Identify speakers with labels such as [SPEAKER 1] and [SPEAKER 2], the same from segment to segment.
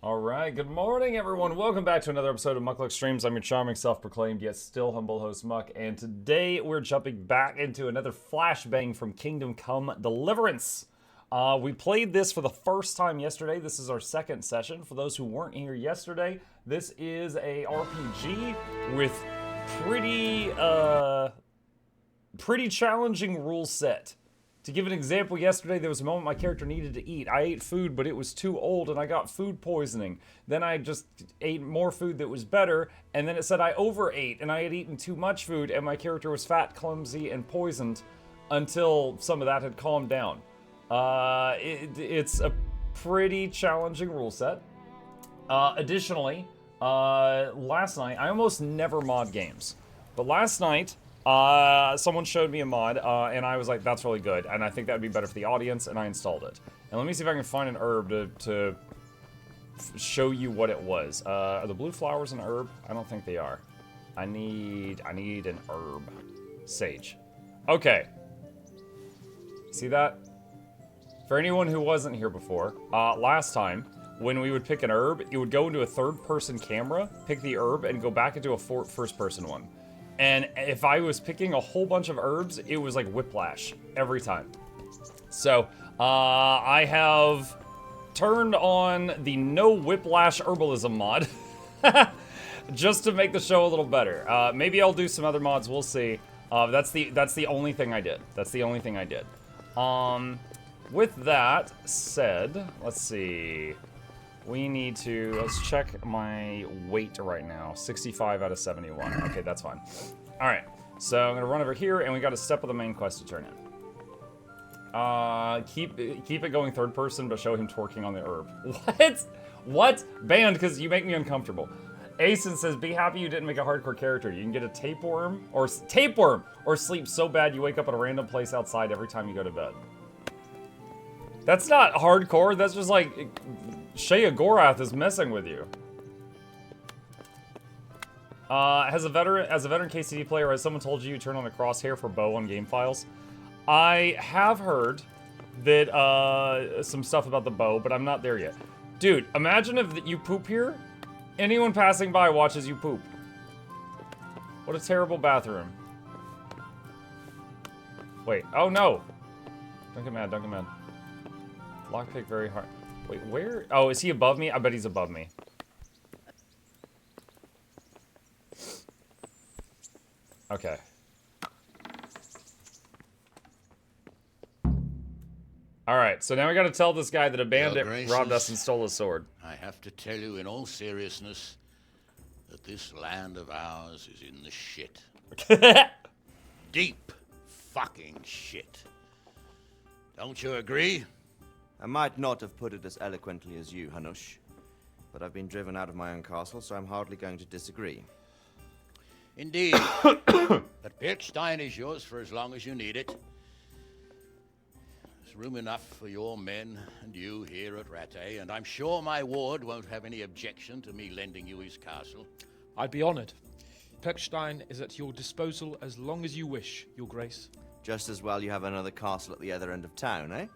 [SPEAKER 1] Alright, good morning everyone. Welcome back to another episode of Mukluk Streams. I'm your charming, self-proclaimed, yet still humble host Muck, and today we're jumping back into another flashbang from Kingdom Come Deliverance. We played this for the first time yesterday. This is our second session. For those who weren't here yesterday, this is a RPG with pretty challenging rule set. To give an example, yesterday there was a moment my character needed to eat. I ate food, but it was too old, and I got food poisoning. Then I just ate more food that was better, and then it said I overate, and I had eaten too much food, and my character was fat, clumsy, and poisoned until some of that had calmed down. It's a pretty challenging rule set. Additionally, last night, I almost never mod games, but last night, someone showed me a mod, and I was like, that's really good, and I think that would be better for the audience, and I installed it. And let me see if I can find an herb to show you what it was. Are the blue flowers an herb? I don't think they are. I need an herb. Sage. Okay. See that? For anyone who wasn't here before, last time, when we would pick an herb, it would go into a third-person camera, pick the herb, and go back into a first-person one. And if I was picking a whole bunch of herbs, it was like whiplash every time. So, I have turned on the no whiplash herbalism mod just to make the show a little better. Maybe I'll do some other mods, we'll see. That's the only thing I did. That's the only thing I did. With that said, let's see. Let's check my weight right now. 65 out of 71. Okay, that's fine. All right, so I'm gonna run over here, and we got a step of the main quest to turn in. Keep it going third person, but show him twerking on the herb. What? What? Banned, because you make me uncomfortable. Asen says, be happy you didn't make a hardcore character. You can get a tapeworm, or sleep so bad you wake up at a random place outside every time you go to bed. That's not hardcore, that's just like... Shea Gorath is messing with you. As a veteran KCD player, has someone told you turn on a crosshair for bow on game files? I have heard that some stuff about the bow, but I'm not there yet. Dude, imagine if you poop here, anyone passing by watches you poop. What a terrible bathroom. Wait, oh no! Don't get mad, don't get mad. Lockpick very hard. Wait, where? Oh, is he above me? I bet he's above me. Okay. Alright, so now we gotta tell this guy that a bandit robbed us and stole his sword.
[SPEAKER 2] I have to tell you in all seriousness that this land of ours is in the shit. Deep fucking shit. Don't you agree?
[SPEAKER 3] I might not have put it as eloquently as you, Hanush, but I've been driven out of my own castle, so I'm hardly going to disagree.
[SPEAKER 2] Indeed. But Birkstein is yours for as long as you need it. There's room enough for your men and you here at Rattay, and I'm sure my ward won't have any objection to me lending you his castle.
[SPEAKER 4] I'd be honored. Perkstein is at your disposal as long as you wish, Your Grace.
[SPEAKER 3] Just as well you have another castle at the other end of town, eh?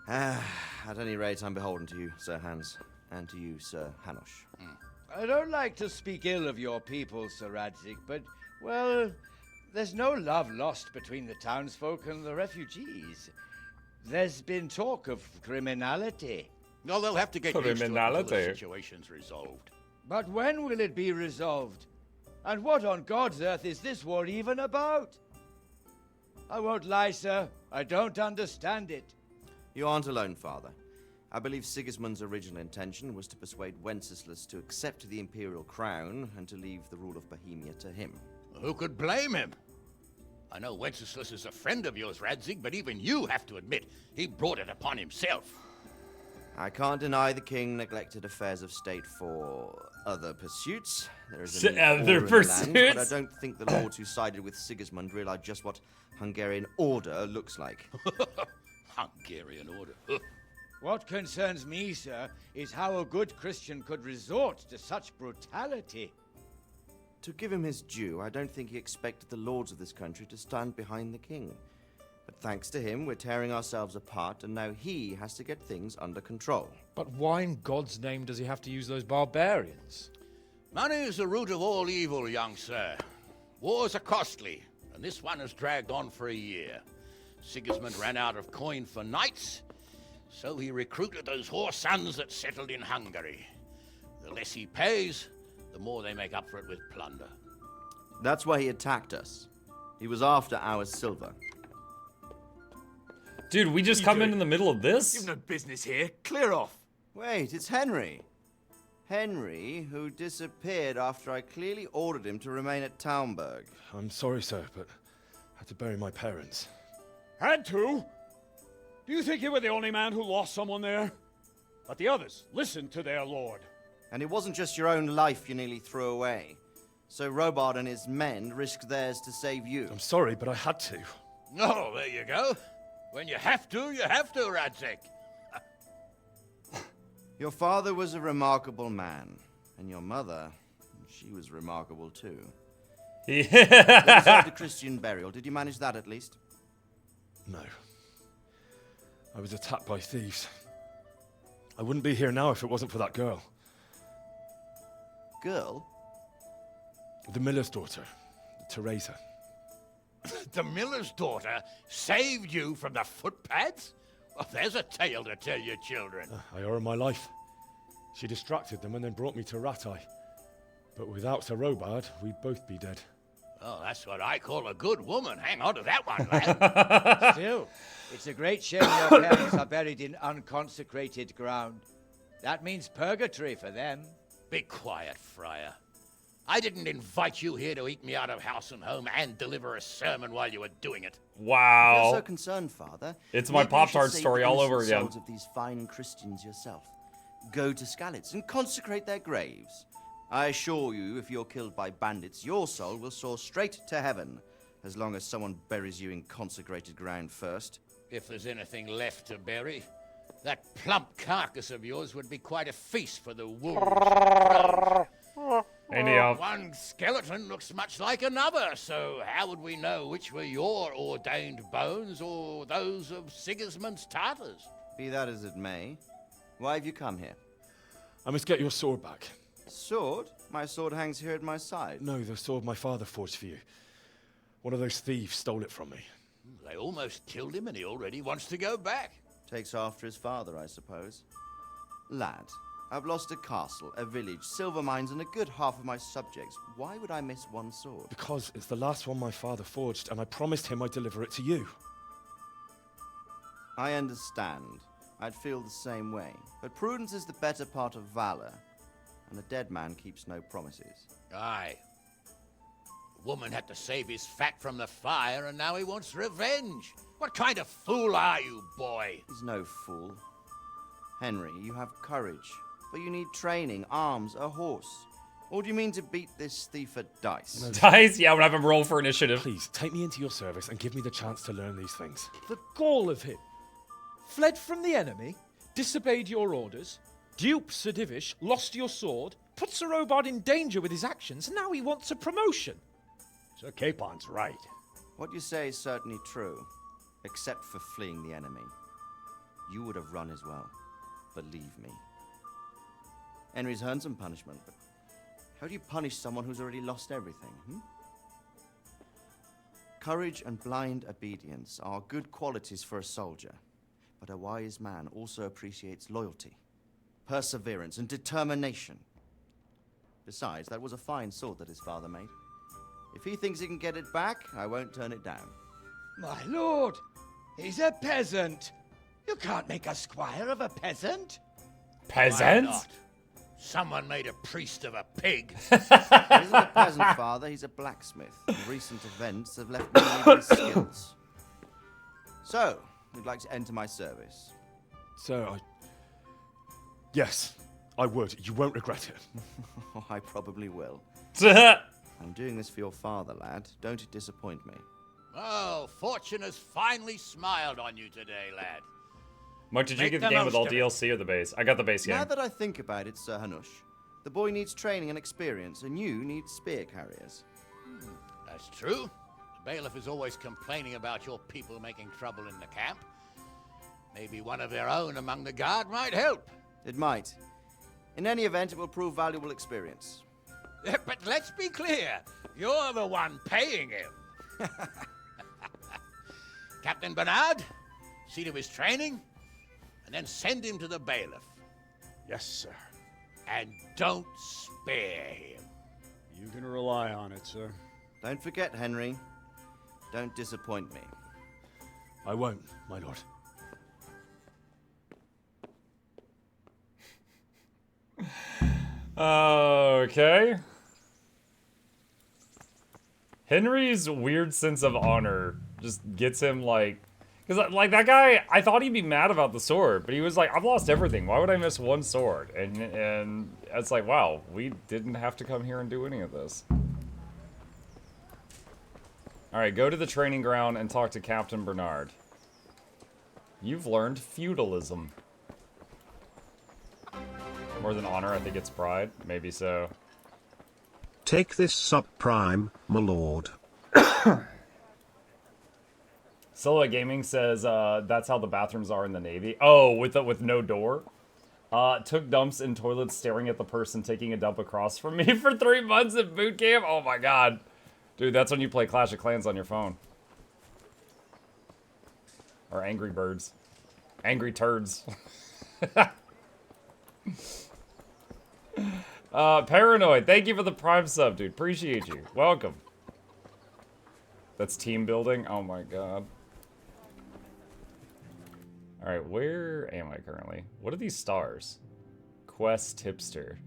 [SPEAKER 3] At any rate, I'm beholden to you, Sir Hans, and to you, Sir Hanush.
[SPEAKER 5] I don't like to speak ill of your people, Sir Radzik, but, well, there's no love lost between the townsfolk and the refugees. There's been talk of criminality.
[SPEAKER 2] No, they'll have to get used to it until the situation's resolved.
[SPEAKER 5] But when will it be resolved? And what on God's earth is this war even about? I won't lie, sir. I don't understand it.
[SPEAKER 3] You aren't alone, Father. I believe Sigismund's original intention was to persuade Wenceslas to accept the imperial crown and to leave the rule of Bohemia to him.
[SPEAKER 2] Who could blame him? I know Wenceslas is a friend of yours, Radzig, but even you have to admit he brought it upon himself.
[SPEAKER 3] I can't deny the king neglected affairs of state for other pursuits. There is a need
[SPEAKER 1] Other
[SPEAKER 3] for order in the
[SPEAKER 1] pursuits?
[SPEAKER 3] land, but I don't think the lords who sided with Sigismund realized just what Hungarian order looks like.
[SPEAKER 2] Hungarian order.
[SPEAKER 5] What concerns me, sir, is how a good Christian could resort to such brutality.
[SPEAKER 3] To give him his due, I don't think he expected the lords of this country to stand behind the king. But thanks to him, we're tearing ourselves apart, and now he has to get things under control.
[SPEAKER 4] But why in God's name does he have to use those barbarians?
[SPEAKER 2] Money is the root of all evil, young sir. Wars are costly, and this one has dragged on for a year. Sigismund ran out of coin for knights, so he recruited those whore sons that settled in Hungary. The less he pays, the more they make up for it with plunder.
[SPEAKER 3] That's why he attacked us. He was after our silver.
[SPEAKER 1] Dude, we just come in the middle of this?
[SPEAKER 6] You've no business here. Clear off.
[SPEAKER 3] Wait, it's Henry. Henry, who disappeared after I clearly ordered him to remain at Townburg.
[SPEAKER 7] I'm sorry, sir, but I had to bury my parents.
[SPEAKER 6] Had to? Do you think you were the only man who lost someone there? But the others listened to their lord.
[SPEAKER 3] And it wasn't just your own life you nearly threw away. So Robard and his men risked theirs to save you.
[SPEAKER 7] I'm sorry, but I had to.
[SPEAKER 2] Oh, there you go. When you have to, Radzik.
[SPEAKER 3] Your father was a remarkable man. And your mother, she was remarkable too.
[SPEAKER 1] Yeah.
[SPEAKER 3] The Christian burial, did you manage that at least?
[SPEAKER 7] No. I was attacked by thieves. I wouldn't be here now if it wasn't for that girl.
[SPEAKER 3] Girl?
[SPEAKER 7] The miller's daughter, Teresa.
[SPEAKER 2] The miller's daughter saved you from the footpads? Well, there's a tale to tell your children.
[SPEAKER 7] I owe her my life. She distracted them and then brought me to Ratai. But without Sir Robard, we'd both be dead.
[SPEAKER 2] Oh, that's what I call a good woman. Hang on to that one, lad.
[SPEAKER 5] Still, it's a great shame your parents are buried in unconsecrated ground. That means purgatory for them.
[SPEAKER 2] Be quiet, Friar. I didn't invite you here to eat me out of house and home and deliver a sermon while you were doing it.
[SPEAKER 3] If you're
[SPEAKER 1] Wow.
[SPEAKER 3] so concerned, Father.
[SPEAKER 1] It's my
[SPEAKER 3] maybe you
[SPEAKER 1] Pop-Tart
[SPEAKER 3] should save
[SPEAKER 1] story
[SPEAKER 3] the
[SPEAKER 1] all over
[SPEAKER 3] innocent
[SPEAKER 1] again.
[SPEAKER 3] souls of these fine Christians yourself. Go to Skalitz and consecrate their graves. I assure you, if you're killed by bandits, your soul will soar straight to heaven, as long as someone buries you in consecrated ground first.
[SPEAKER 2] If there's anything left to bury, that plump carcass of yours would be quite a feast for the wolves.
[SPEAKER 1] Anyhow,
[SPEAKER 2] One skeleton looks much like another, so how would we know which were your ordained bones or those of Sigismund's Tartars?
[SPEAKER 3] Be that as it may, why have you come here?
[SPEAKER 7] I must get your sword back.
[SPEAKER 3] Sword? My sword hangs here at my side.
[SPEAKER 7] No, the sword my father forged for you. One of those thieves stole it from me.
[SPEAKER 2] They almost killed him and he already wants to go back.
[SPEAKER 3] Takes after his father, I suppose. Lad, I've lost a castle, a village, silver mines, and a good half of my subjects. Why would I miss one sword?
[SPEAKER 7] Because it's the last one my father forged, and I promised him I'd deliver it to you.
[SPEAKER 3] I understand. I'd feel the same way. But prudence is the better part of valor, and a dead man keeps no promises.
[SPEAKER 2] Aye. The woman had to save his fat from the fire, and now he wants revenge. What kind of fool are you, boy?
[SPEAKER 3] He's no fool. Henry, you have courage, but you need training, arms, a horse. Or do you mean to beat this thief at dice?
[SPEAKER 1] dice? Yeah, we'll have him roll for initiative.
[SPEAKER 7] Please, take me into your service and give me the chance to learn these things.
[SPEAKER 4] The gall of him. Fled from the enemy, disobeyed your orders, duped Sir Divish, lost your sword, put Sir Robard in danger with his actions, and now he wants a promotion.
[SPEAKER 6] Sir Capon's right.
[SPEAKER 3] What you say is certainly true, except for fleeing the enemy. You would have run as well, believe me. Henry's earned some punishment, but how do you punish someone who's already lost everything, Courage and blind obedience are good qualities for a soldier, but a wise man also appreciates loyalty, perseverance, and determination. Besides, that was a fine sword that his father made. If he thinks he can get it back, I won't turn it down.
[SPEAKER 5] My lord, he's a peasant. You can't make a squire of a peasant.
[SPEAKER 2] Why
[SPEAKER 1] Peasants?
[SPEAKER 2] not? Someone made a priest of a pig.
[SPEAKER 3] He isn't a peasant, father, he's a blacksmith. And recent events have left me with his skills. So, you'd like to enter my service?
[SPEAKER 7] Sir, Yes, I would. You won't regret it.
[SPEAKER 3] Oh, I probably will. I'm doing this for your father, lad. Don't it disappoint me.
[SPEAKER 2] Oh, fortune has finally smiled on you today, lad.
[SPEAKER 1] Mike, did you
[SPEAKER 2] Make
[SPEAKER 1] get the
[SPEAKER 2] the
[SPEAKER 1] game with all
[SPEAKER 2] most of it.
[SPEAKER 1] DLC or the base? I got the base game.
[SPEAKER 3] Now that I think about it, Sir Hanush, the boy needs training and experience, and you need spear carriers.
[SPEAKER 2] That's true. The bailiff is always complaining about your people making trouble in the camp. Maybe one of their own among the guard might help.
[SPEAKER 3] It might. In any event, it will prove valuable experience.
[SPEAKER 2] But let's be clear, you're the one paying him. Captain Bernard, see to his training, and then send him to the bailiff.
[SPEAKER 6] Yes, sir.
[SPEAKER 2] And don't spare him.
[SPEAKER 6] You can rely on it, sir.
[SPEAKER 3] Don't forget, Henry. Don't disappoint me.
[SPEAKER 7] I won't, my lord.
[SPEAKER 1] Okay. Henry's weird sense of honor just gets him like, because like that guy, I thought he'd be mad about the sword, but he was like, I've lost everything. Why would I miss one sword? And it's like, wow, we didn't have to come here and do any of this. All right, go to the training ground and talk to Captain Bernard. You've learned feudalism. More than honor, I think it's pride. Maybe so.
[SPEAKER 8] Take this subprime, my lord.
[SPEAKER 1] Silhouette Gaming says that's how the bathrooms are in the Navy. Oh, with no door. Took dumps in toilets staring at the person taking a dump across from me for 3 months at boot camp. Oh my god. Dude, that's when you play Clash of Clans on your phone. Or Angry Birds. Angry Turds. Paranoid, thank you for the Prime sub, dude. Appreciate you. Welcome. That's team building? Oh my god. Alright, where am I currently? What are these stars? Quest Tipster.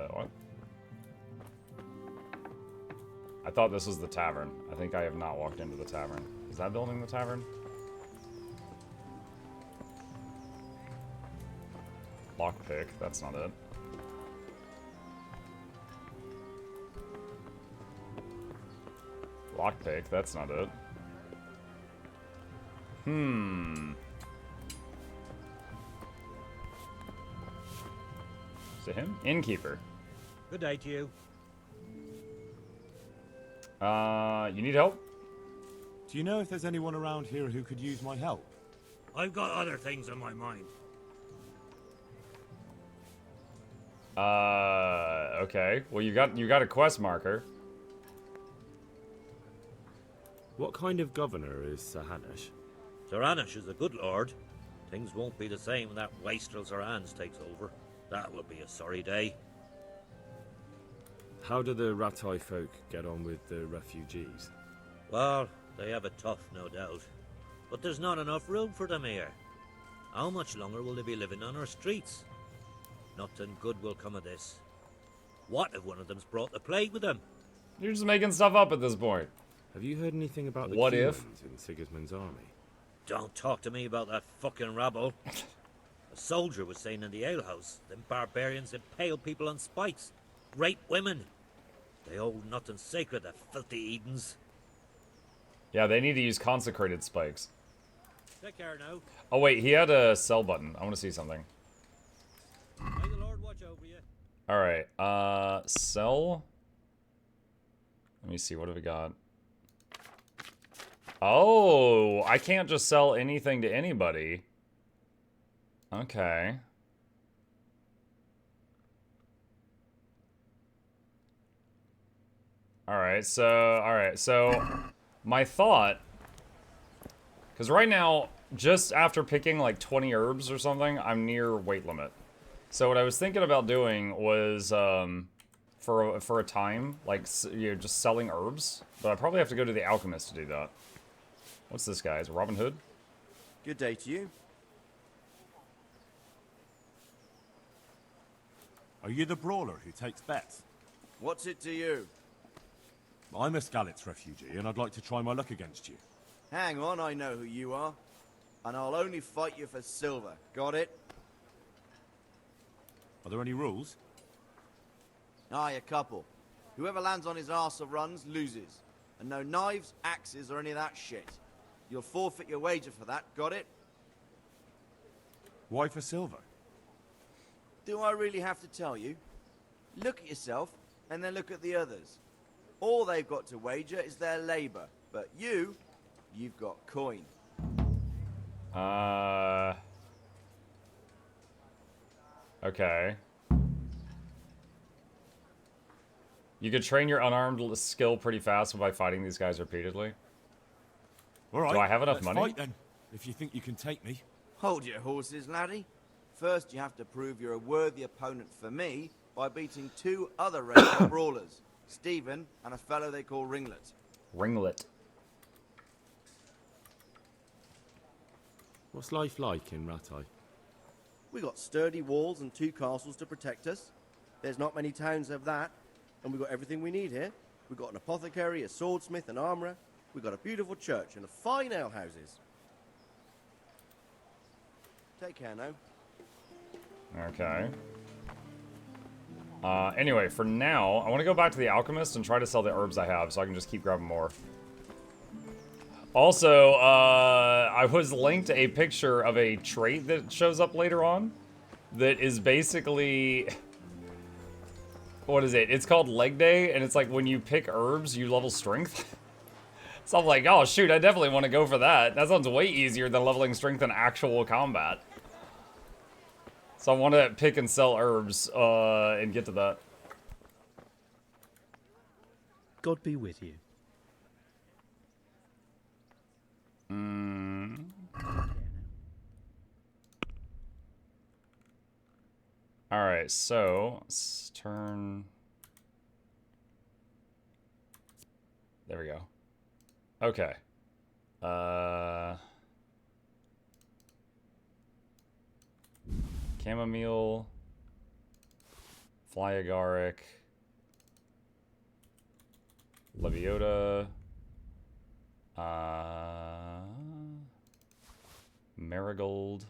[SPEAKER 1] What? I thought this was the tavern. I think I have not walked into the tavern. Is that building the tavern? Lockpick, that's not it. Lockpick, that's not it. Is it him? Innkeeper.
[SPEAKER 9] Good day to you.
[SPEAKER 1] You need help?
[SPEAKER 10] Do you know if there's anyone around here who could use my help?
[SPEAKER 9] I've got other things on my mind.
[SPEAKER 1] Okay. Well, you got a quest marker.
[SPEAKER 10] What kind of governor is Sir Hanush?
[SPEAKER 9] Sir Anish is a good lord. Things won't be the same when that wastrel Sir Hans takes over. That will be a sorry day.
[SPEAKER 10] How do the Ratai folk get on with the refugees?
[SPEAKER 9] Well, they have it tough, no doubt. But there's not enough room for them here. How much longer will they be living on our streets? Nothing good will come of this. What if one of them's brought the plague with them?
[SPEAKER 1] You're just making stuff up at this point.
[SPEAKER 10] Have you heard anything about the
[SPEAKER 1] What if?
[SPEAKER 10] Cumans in Sigismund's army?
[SPEAKER 9] Don't talk to me about that fucking rabble. A soldier was saying in the alehouse, them barbarians impale people on spikes, rape women. They hold nothing sacred, the filthy Edens.
[SPEAKER 1] Yeah, they need to use consecrated spikes.
[SPEAKER 9] Take care now.
[SPEAKER 1] Oh wait, he had a sell button. I want to see something.
[SPEAKER 9] May the Lord watch over you.
[SPEAKER 1] Alright, sell. Let me see, what have we got? Oh, I can't just sell anything to anybody. Okay. Alright, so my thought, because right now, just after picking like 20 herbs or something, I'm near weight limit. So what I was thinking about doing was, for a time, like, just selling herbs. But I probably have to go to the alchemist to do that. What's this guy? Is it Robin Hood?
[SPEAKER 3] Good day to you.
[SPEAKER 10] Are you the brawler who takes bets?
[SPEAKER 3] What's it to you?
[SPEAKER 10] I'm a Skalitz refugee, and I'd like to try my luck against you.
[SPEAKER 3] Hang on, I know who you are. And I'll only fight you for silver. Got it?
[SPEAKER 10] Are there any rules?
[SPEAKER 3] Aye, a couple. Whoever lands on his arse or runs, loses. And no knives, axes, or any of that shit. You'll forfeit your wager for that, got it?
[SPEAKER 10] Why for silver?
[SPEAKER 3] Do I really have to tell you? Look at yourself. And then look at the others. All they've got to wager is their labor. But you've got coin.
[SPEAKER 1] Okay. You could train your unarmed skill pretty fast by fighting these guys repeatedly.
[SPEAKER 10] All right.
[SPEAKER 1] Do I have enough
[SPEAKER 10] let's
[SPEAKER 1] money?
[SPEAKER 10] Fight then, if you think you can take me.
[SPEAKER 3] Hold your horses, laddie. First, you have to prove you're a worthy opponent for me by beating 2 other regular brawlers. Stephen and a fellow they call Ringlet.
[SPEAKER 1] Ringlet.
[SPEAKER 7] What's life like in Rattay?
[SPEAKER 3] We got sturdy walls and 2 castles to protect us. There's not many towns of that, and we got everything we need here. We got an apothecary, a swordsmith, an armourer. We got a beautiful church and a fine alehouses. Take care now.
[SPEAKER 1] Okay. Anyway, for now, I want to go back to the alchemist and try to sell the herbs I have so I can just keep grabbing more. Also, I was linked a picture of a trait that shows up later on that is basically... What is it? It's called Leg Day, and it's like when you pick herbs, you level strength. So I'm like, oh shoot, I definitely want to go for that. That sounds way easier than leveling strength in actual combat. So I want to pick and sell herbs and get to that.
[SPEAKER 11] God be with you.
[SPEAKER 1] Alright, so let's turn... There we go. Okay. Chamomile, fly agaric, leviota, marigold,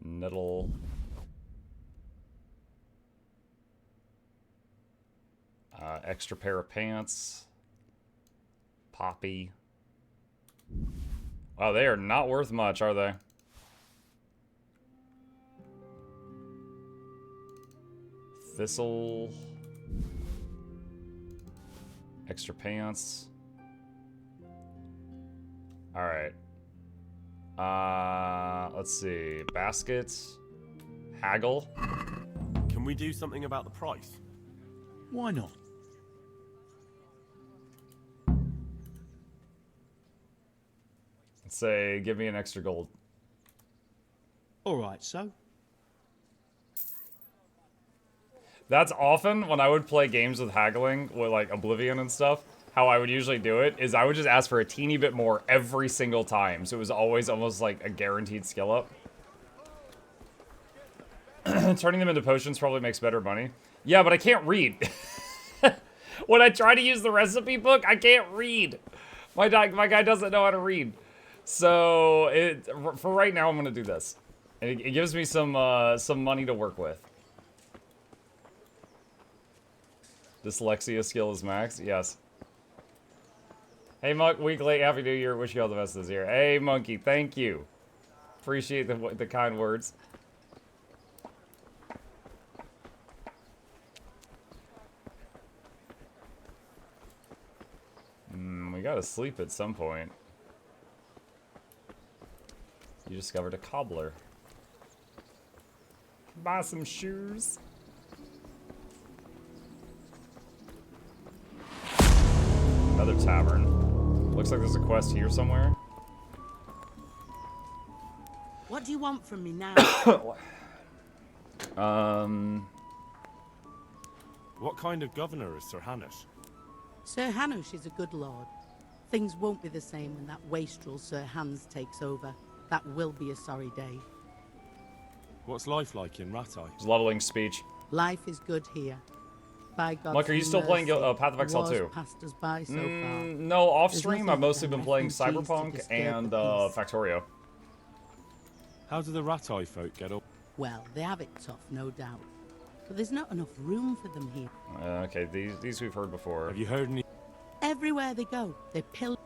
[SPEAKER 1] nettle, extra pair of pants, poppy. Wow, they are not worth much, are they? Thistle. Extra pants. Alright. Let's see. Baskets. Haggle.
[SPEAKER 10] Can we do something about the price?
[SPEAKER 11] Why not?
[SPEAKER 1] Let's say, give me an extra gold.
[SPEAKER 11] All right, so
[SPEAKER 1] That's often when I would play games with haggling, with like Oblivion and stuff, how I would usually do it is I would just ask for a teeny bit more every single time. So it was always almost like a guaranteed skill up. Turning them into potions probably makes better money. Yeah, but I can't read. When I try to use the recipe book, I can't read. My guy doesn't know how to read. So for right now, I'm gonna do this. And it gives me some money to work with. Dyslexia skill is max. Yes. Hey, Monk, week late. Happy New Year. Wish you all the best this year. Hey, Monkey. Thank you. Appreciate the kind words. We gotta sleep at some point. You discovered a cobbler. Buy some shoes. Another tavern. Looks like there's a quest here somewhere.
[SPEAKER 12] What do you want from me now?
[SPEAKER 10] What kind of governor is Sir Hanush?
[SPEAKER 12] Sir Hanush is a good lord. Things won't be the same when that wastrel Sir Hans takes over. That will be a sorry day.
[SPEAKER 10] What's life like in Rattay?
[SPEAKER 1] Leveling speech.
[SPEAKER 12] Life is good here. By God's
[SPEAKER 1] Mike, are you still playing Path of Exile 2?
[SPEAKER 12] Passed us by so far.
[SPEAKER 1] No, off
[SPEAKER 12] There's
[SPEAKER 1] stream
[SPEAKER 12] nothing
[SPEAKER 1] I've mostly
[SPEAKER 12] but
[SPEAKER 1] been playing
[SPEAKER 12] refugees to
[SPEAKER 1] Cyberpunk
[SPEAKER 12] disturb
[SPEAKER 1] and
[SPEAKER 12] the peace.
[SPEAKER 1] Factorio.
[SPEAKER 10] How do the Rattay folk get up?
[SPEAKER 12] Well, they have it tough, no doubt. But there's not enough room for them here.
[SPEAKER 1] Okay, these we've heard before.
[SPEAKER 10] Have you heard any?
[SPEAKER 12] Everywhere they go, they pill.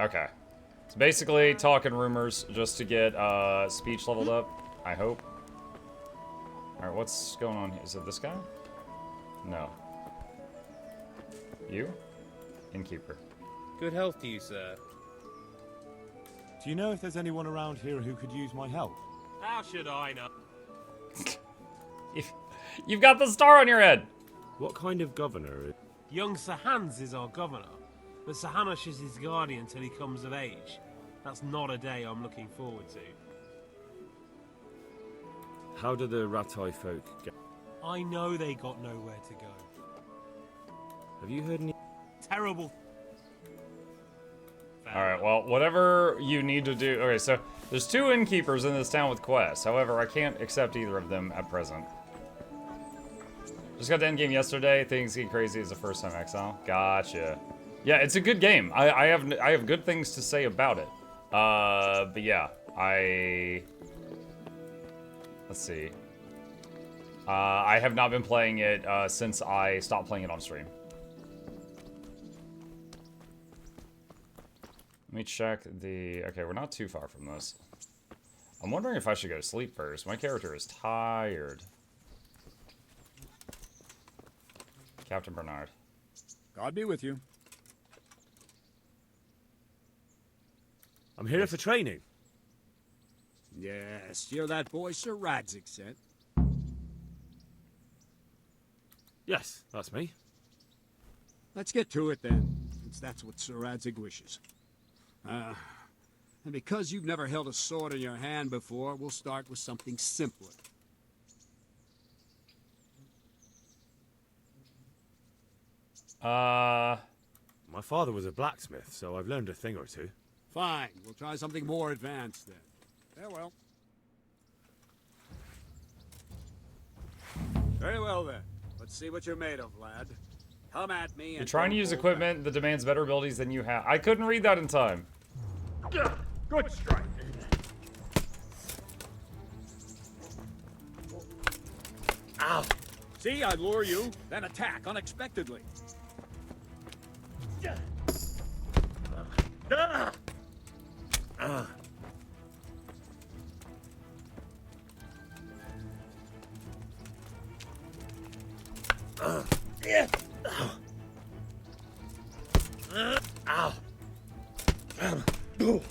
[SPEAKER 1] Okay. So basically, talking rumors just to get speech leveled up, I hope. Alright, what's going on here? Is it this guy? No. You? Innkeeper.
[SPEAKER 13] Good health to you, sir.
[SPEAKER 10] Do you know if there's anyone around here who could use my help?
[SPEAKER 13] How should I know?
[SPEAKER 1] You've got the star on your head!
[SPEAKER 7] What kind of governor?
[SPEAKER 13] Young Sir Hans is our governor, but Sir Hanush is his guardian till he comes of age. That's not a day I'm looking forward to.
[SPEAKER 7] How do the Ratai folk get?
[SPEAKER 13] I know they got nowhere to go.
[SPEAKER 7] Have you heard any?
[SPEAKER 13] Terrible.
[SPEAKER 1] Alright, well, whatever you need to do... Okay, so there's 2 innkeepers in this town with quests. However, I can't accept either of them at present. Just got the endgame yesterday. Things get crazy as a first-time exile. Gotcha. Yeah, it's a good game. I have good things to say about it. But yeah, let's see. I have not been playing it since I stopped playing it on stream. Let me check the... Okay, we're not too far from this. I'm wondering if I should go to sleep first. My character is tired. Captain Bernard.
[SPEAKER 6] God be with you.
[SPEAKER 7] I'm here for training.
[SPEAKER 6] Yes, you're that boy Sir Radzik sent.
[SPEAKER 7] Yes, that's me.
[SPEAKER 6] Let's get to it then, since that's what Sir Radzik wishes. And because you've never held a sword in your hand before, we'll start with something simpler.
[SPEAKER 7] My father was a blacksmith, so I've learned a thing or two.
[SPEAKER 6] Fine, we'll try something more advanced then. Farewell. Very well then. Let's see what you're made of, lad. Come at me and
[SPEAKER 1] You're trying to use equipment that demands better abilities than you have. I couldn't read that in time.
[SPEAKER 6] Good strike.
[SPEAKER 7] Ow!
[SPEAKER 6] See, I lure you, then attack unexpectedly.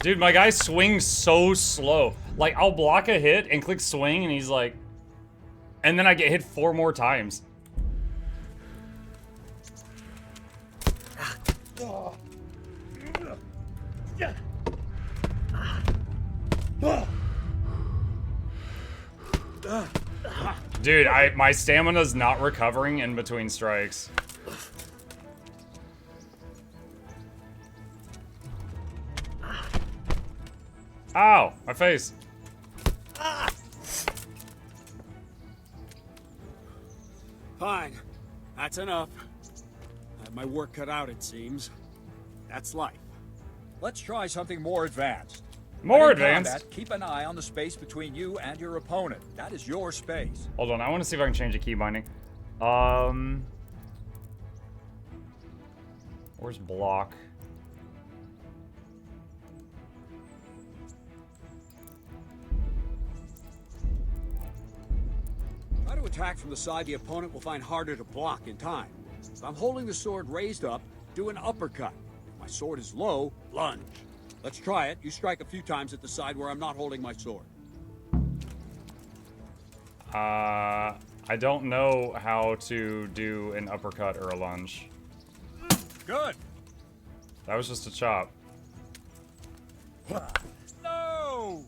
[SPEAKER 1] Dude, my guy swings so slow. Like, I'll block a hit and click swing, and he's like... And then I get hit 4 more times. Dude, my stamina's not recovering in between strikes. Ow! My face.
[SPEAKER 6] Fine. That's enough. I have my work cut out, it seems. That's life.
[SPEAKER 14] Let's try something more advanced.
[SPEAKER 1] More
[SPEAKER 14] In
[SPEAKER 1] advanced?
[SPEAKER 14] combat, keep an eye on the space between you and your opponent. That is your space.
[SPEAKER 1] Hold on, I want to see if I can change the key binding. Where's block?
[SPEAKER 6] Try to attack from the side the opponent will find harder to block in time. If I'm holding the sword raised up, do an uppercut. If my sword is low, lunge. Let's try it. You strike a few times at the side where I'm not holding my sword.
[SPEAKER 1] I don't know how to do an uppercut or a lunge.
[SPEAKER 6] Good.
[SPEAKER 1] That was just a chop.
[SPEAKER 6] No!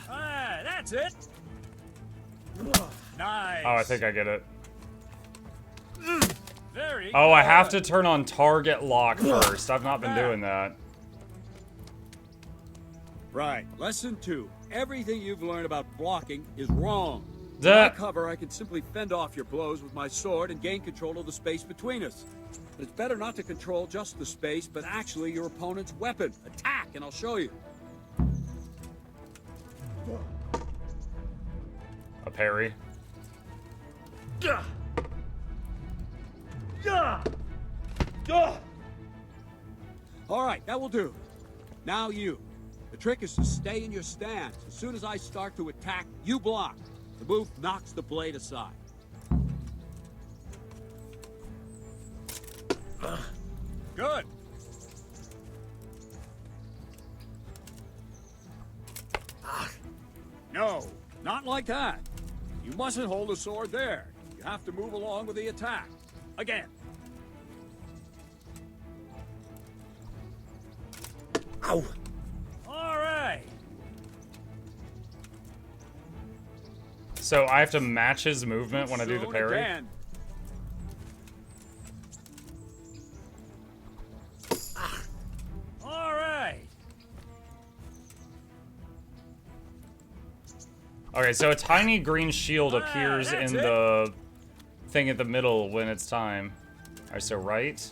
[SPEAKER 6] Ah, that's it. Nice.
[SPEAKER 1] Oh, I think I get it.
[SPEAKER 6] Very
[SPEAKER 1] Oh, I have
[SPEAKER 6] good.
[SPEAKER 1] to turn on target lock first. I've not been doing that.
[SPEAKER 6] Right. Lesson 2. Everything you've learned about blocking is wrong.
[SPEAKER 1] Duh.
[SPEAKER 6] With my cover, I can simply fend off your blows with my sword and gain control of the space between us. But it's better not to control just the space, but actually your opponent's weapon. Attack, and I'll show you.
[SPEAKER 1] A parry.
[SPEAKER 6] All right, that will do. Now you. The trick is to stay in your stance. As soon as I start to attack, you block. The move knocks the blade aside. Good. No, not like that. You mustn't hold the sword there. You have to move along with the attack. Again.
[SPEAKER 1] Ow.
[SPEAKER 6] All right.
[SPEAKER 1] So I have to match his movement when I do the
[SPEAKER 6] Soon
[SPEAKER 1] parry?
[SPEAKER 6] again. All right.
[SPEAKER 1] Okay, so a tiny green shield appears in the thing at the middle when it's time. Alright, so right.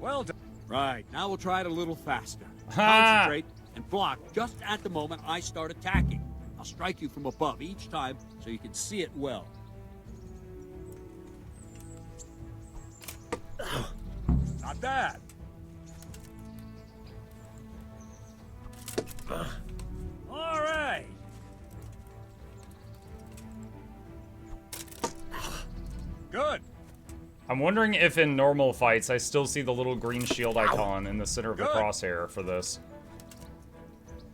[SPEAKER 6] Well done. Right, now we'll try it a little faster.
[SPEAKER 1] Ha!
[SPEAKER 6] Concentrate and block just at the moment I start attacking. I'll strike you from above each time so you can see it well. Not bad. All right. Good.
[SPEAKER 1] I'm wondering if in normal fights I still see the little green shield icon in the center of the crosshair for this.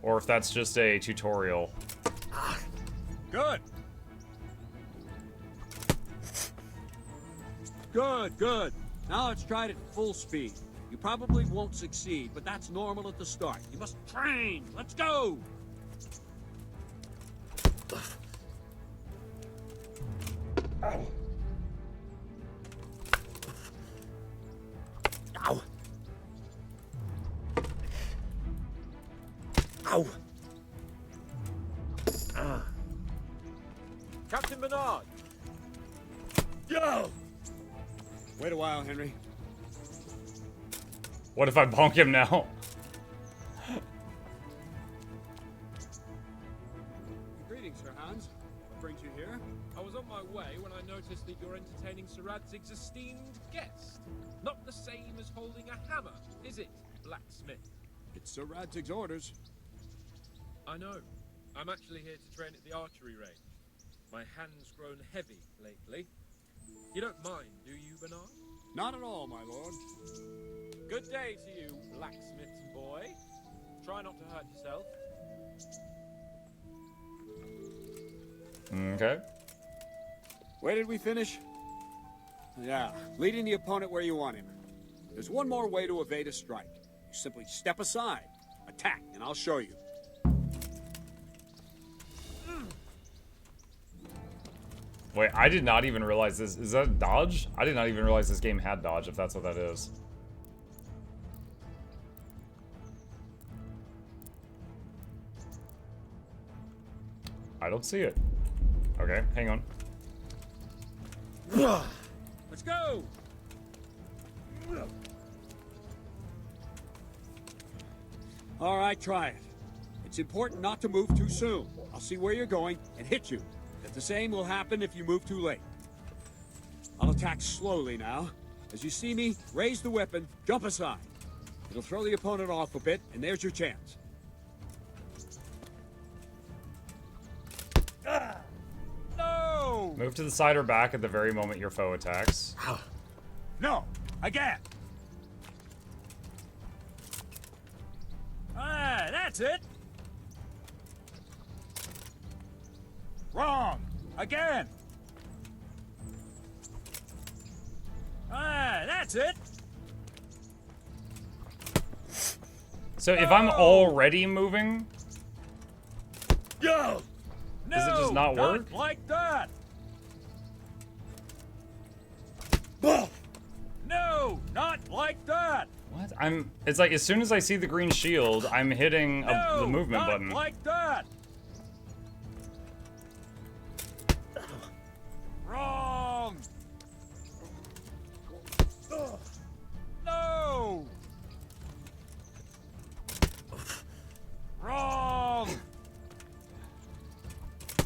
[SPEAKER 1] Or if that's just a tutorial.
[SPEAKER 6] Good. Good, good. Now let's try it at full speed. You probably won't succeed, but that's normal at the start. You must train. Let's go.
[SPEAKER 1] Ow. Ow. Ow.
[SPEAKER 6] Captain Bernard. Yo! Wait a while, Henry.
[SPEAKER 1] What if I bonk him now?
[SPEAKER 6] Greetings, Sir Hans. What brings you here?
[SPEAKER 4] I was on my way when I noticed that you're entertaining Sir Radzig's esteemed guest. Not the same as holding a hammer, is it, blacksmith?
[SPEAKER 6] It's Sir Radzig's orders.
[SPEAKER 4] I know. I'm actually here to train at the archery range. My hand's grown heavy lately. You don't mind, do you, Bernard?
[SPEAKER 6] Not at all, my lord.
[SPEAKER 4] Good day to you, blacksmith's boy. Try not to hurt yourself.
[SPEAKER 1] Okay.
[SPEAKER 6] Where did we finish? Yeah, leading the opponent where you want him. There's one more way to evade a strike. You simply step aside, attack, and I'll show you.
[SPEAKER 1] Wait, I did not even realize this. Is that dodge? I did not even realize this game had dodge, if that's what that is. I don't see it. Okay, hang on.
[SPEAKER 6] Let's go! All right, try it. It's important not to move too soon. I'll see where you're going and hit you. The same will happen if you move too late. I'll attack slowly now. As you see me, raise the weapon, jump aside. It'll throw the opponent off a bit, and there's your chance. No!
[SPEAKER 1] Move to the side or back at the very moment your foe attacks.
[SPEAKER 6] No! Again! Ah, that's it! Wrong! Again! Ah, that's it!
[SPEAKER 1] So if I'm already moving,
[SPEAKER 6] Yo!
[SPEAKER 1] does it just not work?
[SPEAKER 6] Not like that! No! Not like that!
[SPEAKER 1] What? It's like as soon as I see the green shield, I'm hitting the movement
[SPEAKER 6] not
[SPEAKER 1] button.
[SPEAKER 6] Like that! Wrong! No! Wrong!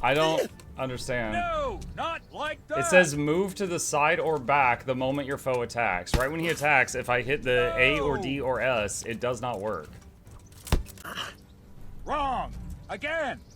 [SPEAKER 1] I don't understand.
[SPEAKER 6] No! Not like that!
[SPEAKER 1] It says move to the side or back the moment your foe attacks. Right when he attacks, if I hit the A or D or S, it does not work.
[SPEAKER 14] Again!